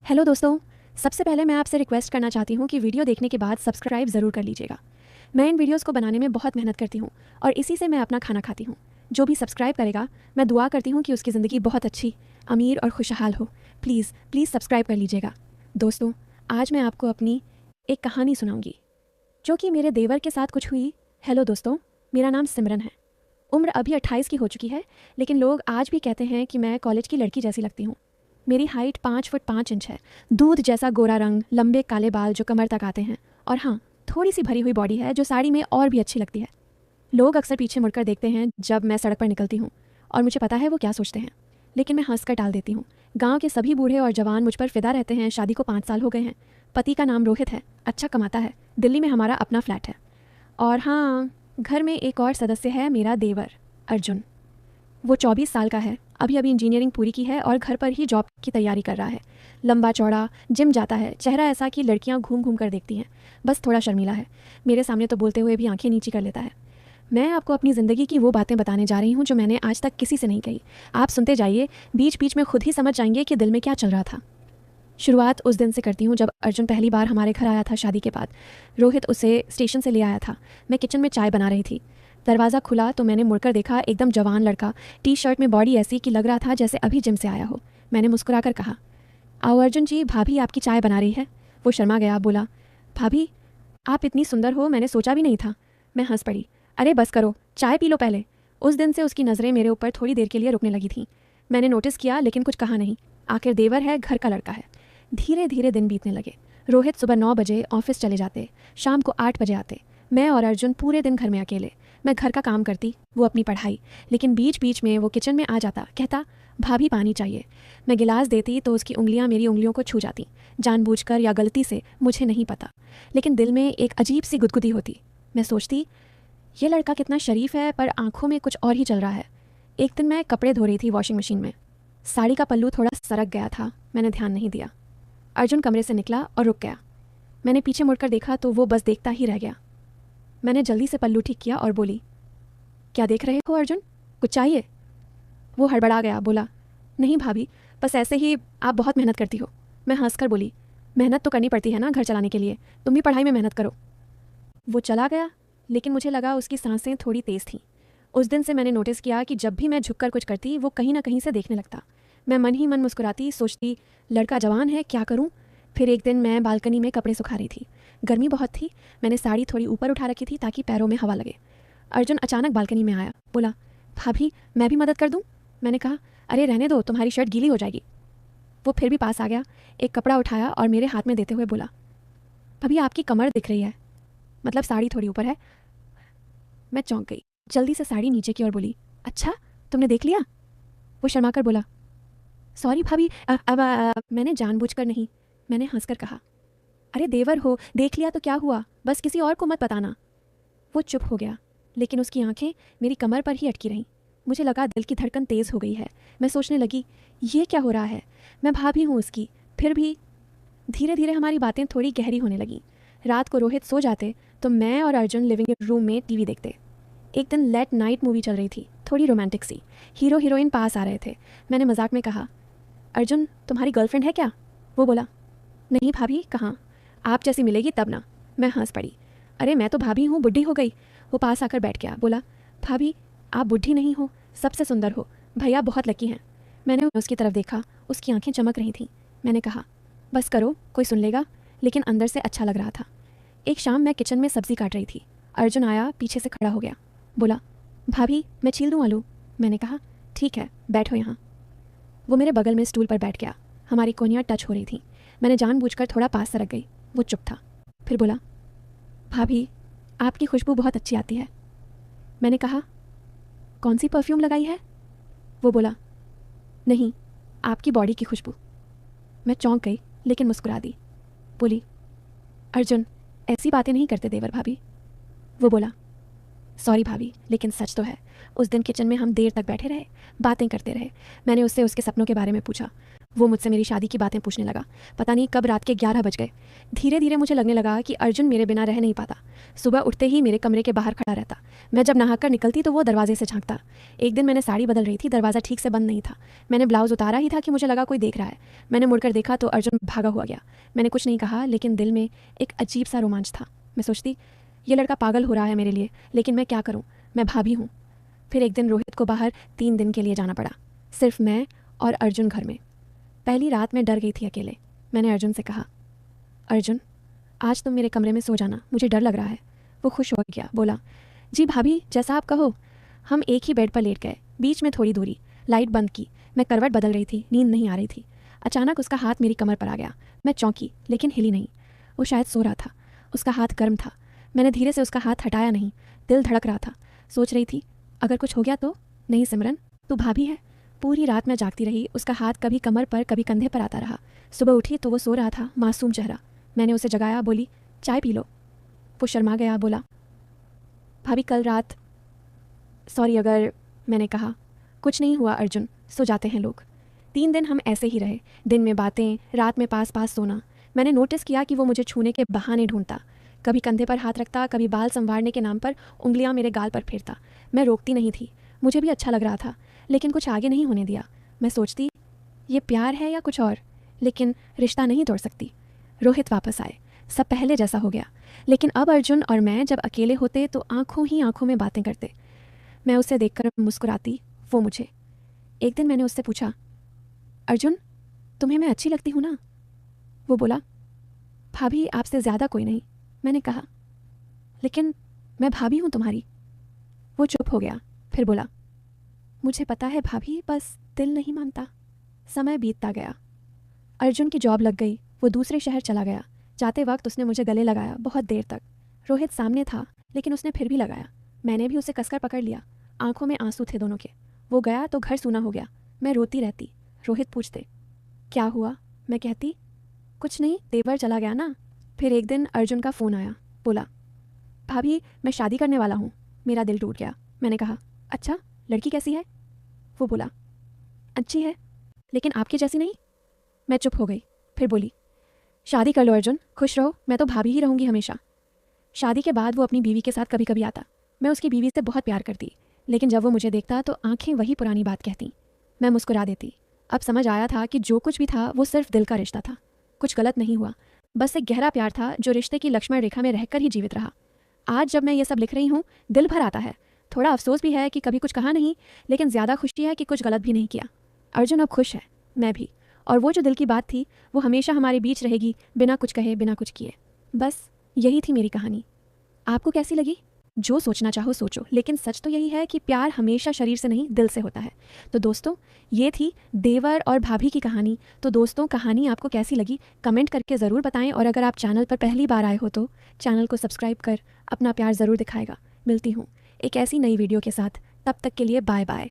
Hello दोस्तों। सबसे पहले मैं आपसे रिक्वेस्ट करना चाहती हूँ कि वीडियो देखने के बाद सब्सक्राइब ज़रूर कर लीजिएगा। मैं इन वीडियोस को बनाने में बहुत मेहनत करती हूँ और इसी से मैं अपना खाना खाती हूँ। जो भी सब्सक्राइब करेगा मैं दुआ करती हूँ कि उसकी ज़िंदगी बहुत अच्छी, अमीर और खुशहाल हो। प्लीज़ प्लीज़ सब्सक्राइब कर लीजिएगा। दोस्तों, आज मैं आपको अपनी एक कहानी सुनाऊंगी जो कि मेरे देवर के साथ कुछ हुई। हेलो दोस्तों, मेरा नाम सिमरन है। उम्र अभी 28 की हो चुकी है, लेकिन लोग आज भी कहते हैं कि मैं कॉलेज की लड़की जैसी लगती हूँ। मेरी हाइट 5 फुट 5 इंच है, दूध जैसा गोरा रंग, लंबे काले बाल जो कमर तक आते हैं, और हाँ, थोड़ी सी भरी हुई बॉडी है जो साड़ी में और भी अच्छी लगती है। लोग अक्सर पीछे मुड़कर देखते हैं जब मैं सड़क पर निकलती हूँ, और मुझे पता है वो क्या सोचते हैं, लेकिन मैं हंस कर टाल देती हूँ। गाँव के सभी बूढ़े और जवान मुझ पर फिदा रहते हैं। शादी को 5 साल हो गए हैं। पति का नाम रोहित है, अच्छा कमाता है। दिल्ली में हमारा अपना फ्लैट है। और हाँ, घर में एक और सदस्य है, मेरा देवर अर्जुन। वो 24 साल का है, अभी अभी इंजीनियरिंग पूरी की है और घर पर ही जॉब की तैयारी कर रहा है। लंबा चौड़ा, जिम जाता है, चेहरा ऐसा कि लड़कियां घूम घूम कर देखती हैं। बस थोड़ा शर्मीला है, मेरे सामने तो बोलते हुए भी आंखें नीची कर लेता है। मैं आपको अपनी ज़िंदगी की वो बातें बताने जा रही हूँ जो मैंने आज तक किसी से नहीं कही। आप सुनते जाइए, बीच बीच में खुद ही समझ जाएंगे कि दिल में क्या चल रहा था। शुरुआत उस दिन से करती हूँ जब अर्जुन पहली बार हमारे घर आया था शादी के बाद। रोहित उसे स्टेशन से ले आया था। मैं किचन में चाय बना रही थी। दरवाज़ा खुला तो मैंने मुड़कर देखा, एकदम जवान लड़का, टी शर्ट में बॉडी ऐसी कि लग रहा था जैसे अभी जिम से आया हो। मैंने मुस्कुराकर कहा, आओ अर्जुन जी, भाभी आपकी चाय बना रही है। वो शर्मा गया, बोला, भाभी आप इतनी सुंदर हो, मैंने सोचा भी नहीं था। मैं हंस पड़ी, अरे बस करो, चाय पी लो पहले। उस दिन से उसकी नज़रें मेरे ऊपर थोड़ी देर के लिए रुकने लगी थीं। मैंने नोटिस किया लेकिन कुछ कहा नहीं। आखिर देवर है, घर का लड़का है। धीरे धीरे दिन बीतने लगे। रोहित सुबह 9 बजे ऑफिस चले जाते, शाम को 8 बजे आते। मैं और अर्जुन पूरे दिन घर में अकेले। मैं घर का काम करती, वो अपनी पढ़ाई। लेकिन बीच बीच में वो किचन में आ जाता, कहता, भाभी पानी चाहिए। मैं गिलास देती तो उसकी उंगलियां मेरी उंगलियों को छू जाती, जानबूझकर या गलती से, मुझे नहीं पता। लेकिन दिल में एक अजीब सी गुदगुदी होती। मैं सोचती, ये लड़का कितना शरीफ है, पर आंखों में कुछ और ही चल रहा है। एक दिन मैं कपड़े धो रही थी वॉशिंग मशीन में। साड़ी का पल्लू थोड़ा सरक गया था, मैंने ध्यान नहीं दिया। अर्जुन कमरे से निकला और रुक गया। मैंने पीछे मुड़कर देखा तो वो बस देखता ही रह गया। मैंने जल्दी से पल्लू ठीक किया और बोली, क्या देख रहे हो अर्जुन, कुछ चाहिए? वो हड़बड़ा गया, बोला, नहीं भाभी, बस ऐसे ही, आप बहुत मेहनत करती हो। मैं हंसकर बोली, मेहनत तो करनी पड़ती है ना घर चलाने के लिए, तुम भी पढ़ाई में मेहनत करो। वो चला गया, लेकिन मुझे लगा उसकी सांसें थोड़ी तेज़ थीं। उस दिन से मैंने नोटिस किया कि जब भी मैं झुककर कुछ करती, वो कहीं ना कहीं से देखने लगता। मैं मन ही मन मुस्कुराती, सोचती, लड़का जवान है, क्या करूं? फिर एक दिन मैं बालकनी में कपड़े सुखा रही थी। गर्मी बहुत थी। मैंने साड़ी थोड़ी ऊपर उठा रखी थी ताकि पैरों में हवा लगे। अर्जुन अचानक बालकनी में आया, बोला, भाभी मैं भी मदद कर दूं? मैंने कहा, अरे रहने दो, तुम्हारी शर्ट गीली हो जाएगी। वो फिर भी पास आ गया, एक कपड़ा उठाया और मेरे हाथ में देते हुए बोला, भाभी आपकी कमर दिख रही है, मतलब साड़ी थोड़ी ऊपर है। मैं चौंक गई, जल्दी से साड़ी नीचे की ओर बोली, अच्छा तुमने देख लिया? वो शर्माकर बोला, सॉरी भाभी, मैंने जानबूझकर नहीं, मैंने हंसकर कहा, अरे देवर हो, देख लिया तो क्या हुआ, बस किसी और को मत बताना। वो चुप हो गया, लेकिन उसकी आंखें मेरी कमर पर ही अटकी रहीं। मुझे लगा दिल की धड़कन तेज़ हो गई है। मैं सोचने लगी, ये क्या हो रहा है? मैं भाभी हूँ उसकी, फिर भी। धीरे धीरे हमारी बातें थोड़ी गहरी होने लगीं। रात को रोहित सो जाते तो मैं और अर्जुन लिविंग रूम में टीवी देखते। एक दिन लेट नाइट मूवी चल रही थी, थोड़ी रोमांटिक सी। हीरो हीरोइन पास आ रहे थे। मैंने मजाक में कहा, अर्जुन तुम्हारी गर्लफ्रेंड है क्या? वो बोला, नहीं भाभी, कहाँ, आप जैसी मिलेगी तब ना। मैं हंस पड़ी, अरे मैं तो भाभी हूँ, बुढ़ी हो गई। वो पास आकर बैठ गया, बोला, भाभी आप बुढ़ी नहीं हो, सबसे सुंदर हो, भैया बहुत लकी हैं। मैंने उसकी तरफ देखा, उसकी आंखें चमक रही थीं। मैंने कहा, बस करो, कोई सुन लेगा, लेकिन अंदर से अच्छा लग रहा था। एक शाम मैं किचन में सब्जी काट रही थी। अर्जुन आया, पीछे से खड़ा हो गया, बोला, भाभी मैं छील दूँ आलू? मैंने कहा, ठीक है, बैठो यहाँ। वो मेरे बगल में स्टूल पर बैठ गया। हमारी कोनियाँ टच हो रही थीं। मैंने जानबूझकर थोड़ा पास सरक गई। वो चुप था, फिर बोला, भाभी आपकी खुशबू बहुत अच्छी आती है। मैंने कहा, कौन सी परफ्यूम लगाई है? वो बोला, नहीं, आपकी बॉडी की खुशबू। मैं चौंक गई, लेकिन मुस्कुरा दी। बोली, अर्जुन ऐसी बातें नहीं करते देवर भाभी। वो बोला, सॉरी भाभी, लेकिन सच तो है, उस दिन किचन में हम देर तक बैठे रहे, बातें करते रहे। मैंने उससे उसके सपनों के बारे में पूछा। वो मुझसे मेरी शादी की बातें पूछने लगा। पता नहीं कब रात के 11 बज गए। धीरे धीरे मुझे लगने लगा कि अर्जुन मेरे बिना रह नहीं पाता। सुबह उठते ही मेरे कमरे के बाहर खड़ा रहता। मैं जब नहाकर निकलती तो वो दरवाजे से झांकता। एक दिन मैंने साड़ी बदल रही थी, दरवाज़ा ठीक से बंद नहीं था। मैंने ब्लाउज़ उतारा ही था कि मुझे लगा कोई देख रहा है। मैंने मुड़कर देखा तो अर्जुन भागा हुआ गया। मैंने कुछ नहीं कहा, लेकिन दिल में एक अजीब सा रोमांच था। मैं सोचती, ये लड़का पागल हो रहा है मेरे लिए, लेकिन मैं क्या करूँ, मैं भाभी हूँ। फिर एक दिन रोहित को बाहर 3 दिन के लिए जाना पड़ा, सिर्फ मैं और अर्जुन घर में। पहली रात मैं डर गई थी अकेले। मैंने अर्जुन से कहा, अर्जुन आज तुम मेरे कमरे में सो जाना, मुझे डर लग रहा है। वो खुश हो गया, बोला, जी भाभी जैसा आप कहो। हम एक ही बेड पर लेट गए, बीच में थोड़ी दूरी। लाइट बंद की। मैं करवट बदल रही थी, नींद नहीं आ रही थी। अचानक उसका हाथ मेरी कमर पर आ गया। मैं चौंकी, लेकिन हिली नहीं। वो शायद सो रहा था। उसका हाथ गर्म था। मैंने धीरे से उसका हाथ हटाया नहीं। दिल धड़क रहा था। सोच रही थी, अगर कुछ हो गया तो। नहीं सिमरन, तू भाभी है। पूरी रात मैं जागती रही। उसका हाथ कभी कमर पर कभी कंधे पर आता रहा। सुबह उठी तो वो सो रहा था, मासूम चेहरा। मैंने उसे जगाया, बोली, चाय पी लो। वो शर्मा गया, बोला, भाभी कल रात। सॉरी अगर। मैंने कहा, कुछ नहीं हुआ अर्जुन, सो जाते हैं लोग। 3 दिन हम ऐसे ही रहे, दिन में बातें, रात में पास पास सोना। मैंने नोटिस किया कि वो मुझे छूने के बहाने ढूंढता। कभी कंधे पर हाथ रखता, कभी बाल संवारने के नाम पर उंगलियां मेरे गाल पर फेरता। मैं रोकती नहीं थी, मुझे भी अच्छा लग रहा था, लेकिन कुछ आगे नहीं होने दिया। मैं सोचती, ये प्यार है या कुछ और, लेकिन रिश्ता नहीं तोड़ सकती। रोहित वापस आए, सब पहले जैसा हो गया। लेकिन अब अर्जुन और मैं जब अकेले होते तो आंखों ही आंखों में बातें करते। मैं उसे देखकर मुस्कुराती, वो मुझे। एक दिन मैंने उससे पूछा, अर्जुन तुम्हें मैं अच्छी लगती हूँ ना? वो बोला, भाभी आपसे ज़्यादा कोई नहीं। मैंने कहा, लेकिन मैं भाभी हूँ तुम्हारी। वो चुप हो गया, फिर बोला, मुझे पता है भाभी, बस दिल नहीं मानता। समय बीतता गया। अर्जुन की जॉब लग गई, वो दूसरे शहर चला गया। जाते वक्त उसने मुझे गले लगाया बहुत देर तक। रोहित सामने था, लेकिन उसने फिर भी लगाया। मैंने भी उसे कसकर पकड़ लिया। आंखों में आंसू थे दोनों के। वो गया तो घर सूना हो गया। मैं रोती रहती। रोहित पूछते, क्या हुआ? मैं कहती, कुछ नहीं, देवर चला गया ना। फिर एक दिन अर्जुन का फ़ोन आया, बोला, भाभी मैं शादी करने वाला हूँ। मेरा दिल टूट गया। मैंने कहा, अच्छा, लड़की कैसी है? वो बोला, अच्छी है, लेकिन आपकी जैसी नहीं। मैं चुप हो गई, फिर बोली, शादी कर लो अर्जुन, खुश रहो, मैं तो भाभी ही रहूँगी हमेशा। शादी के बाद वो अपनी बीवी के साथ कभी कभी आता। मैं उसकी बीवी से बहुत प्यार करती, लेकिन जब वो मुझे देखता तो आंखें वही पुरानी बात कहती। मैं मुस्कुरा देती। अब समझ आया था कि जो कुछ भी था वो सिर्फ दिल का रिश्ता था। कुछ गलत नहीं हुआ, बस एक गहरा प्यार था जो रिश्ते की लक्ष्मण रेखा में रहकर ही जीवित रहा। आज जब मैं ये सब लिख रही हूँ, दिल भर आता है। थोड़ा अफसोस भी है कि कभी कुछ कहा नहीं, लेकिन ज़्यादा खुशी है कि कुछ गलत भी नहीं किया। अर्जुन अब खुश है, मैं भी। और वो जो दिल की बात थी वो हमेशा हमारे बीच रहेगी, बिना कुछ कहे, बिना कुछ किए। बस यही थी मेरी कहानी। आपको कैसी लगी? जो सोचना चाहो सोचो, लेकिन सच तो यही है कि प्यार हमेशा शरीर से नहीं, दिल से होता है। तो दोस्तों, ये थी देवर और भाभी की कहानी। तो दोस्तों, कहानी आपको कैसी लगी कमेंट करके ज़रूर बताएं, और अगर आप चैनल पर पहली बार आए हो तो चैनल को सब्सक्राइब कर अपना प्यार ज़रूर दिखाएगा। मिलती हूँ एक ऐसी नई वीडियो के साथ, तब तक के लिए बाय बाय।